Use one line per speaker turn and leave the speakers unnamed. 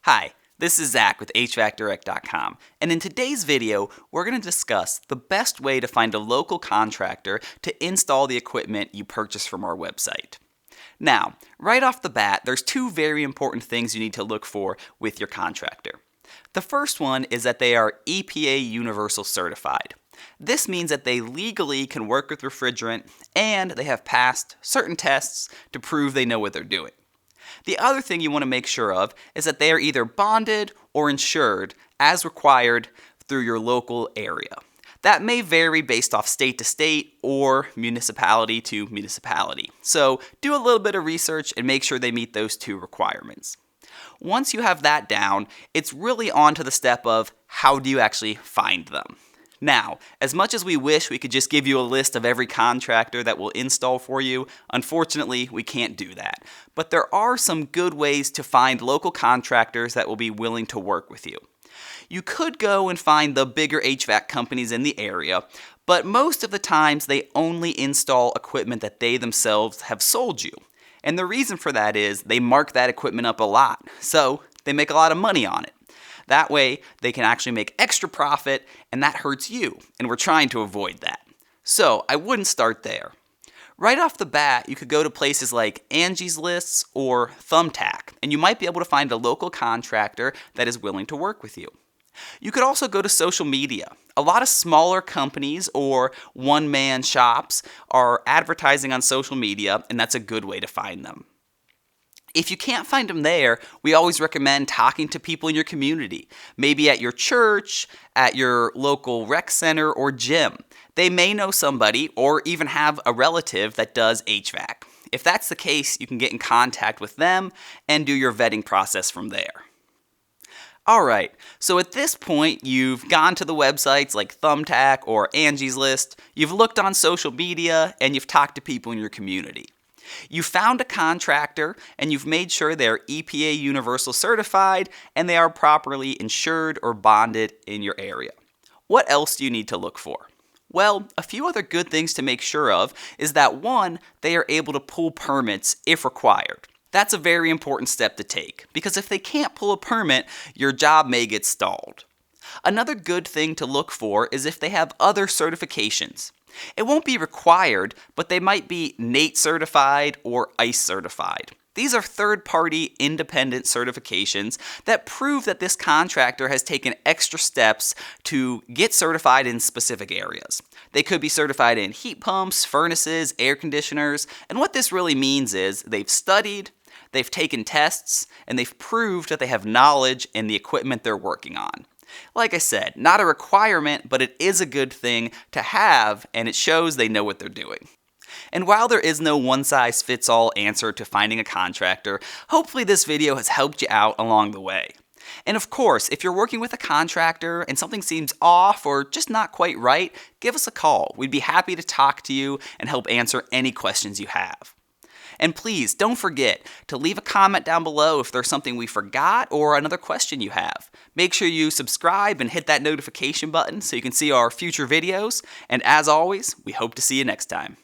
Hi, this is Zach with HVACdirect.com, and in today's video, we're going to discuss the best way to find a local contractor to install the equipment you purchase from our website. Now, right off the bat, there's two very important things you need to look for with your contractor. The first one is that they are EPA Universal Certified. This means that they legally can work with refrigerant and they have passed certain tests to prove they know what they're doing. The other thing you want to make sure of is that they are either bonded or insured as required through your local area. That may vary based off state to state or municipality to municipality. So do a little bit of research and make sure they meet those two requirements. Once you have that down, it's really on to the step of how do you actually find them. Now, as much as we wish we could just give you a list of every contractor that will install for you, unfortunately, we can't do that. But there are some good ways to find local contractors that will be willing to work with you. You could go and find the bigger HVAC companies in the area, but most of the times they only install equipment that they themselves have sold you. And the reason for that is they mark that equipment up a lot, so they make a lot of money on it. That way, they can actually make extra profit, and that hurts you, and we're trying to avoid that. So, I wouldn't start there. Right off the bat, you could go to places like Angie's Lists or Thumbtack, and you might be able to find a local contractor that is willing to work with you. You could also go to social media. A lot of smaller companies or one-man shops are advertising on social media, and that's a good way to find them. If you can't find them there, we always recommend talking to people in your community, maybe at your church, at your local rec center, or gym. They may know somebody or even have a relative that does HVAC. If that's the case, you can get in contact with them and do your vetting process from there. Alright, so at this point, you've gone to the websites like Thumbtack or Angie's List, you've looked on social media, and you've talked to people in your community. You found a contractor and you've made sure they're EPA Universal Certified and they are properly insured or bonded in your area. What else do you need to look for? Well, a few other good things to make sure of is that one, they are able to pull permits if required. That's a very important step to take because if they can't pull a permit, your job may get stalled. Another good thing to look for is if they have other certifications. It won't be required, but they might be NATE certified or ICE certified. These are third-party independent certifications that prove that this contractor has taken extra steps to get certified in specific areas. They could be certified in heat pumps, furnaces, air conditioners, and what this really means is they've studied, they've taken tests, and they've proved that they have knowledge in the equipment they're working on. Like I said, not a requirement, but it is a good thing to have, and it shows they know what they're doing. And while there is no one-size-fits-all answer to finding a contractor, hopefully this video has helped you out along the way. And of course, if you're working with a contractor and something seems off or just not quite right, give us a call. We'd be happy to talk to you and help answer any questions you have. And please, don't forget to leave a comment down below if there's something we forgot or another question you have. Make sure you subscribe and hit that notification button so you can see our future videos. And as always, we hope to see you next time.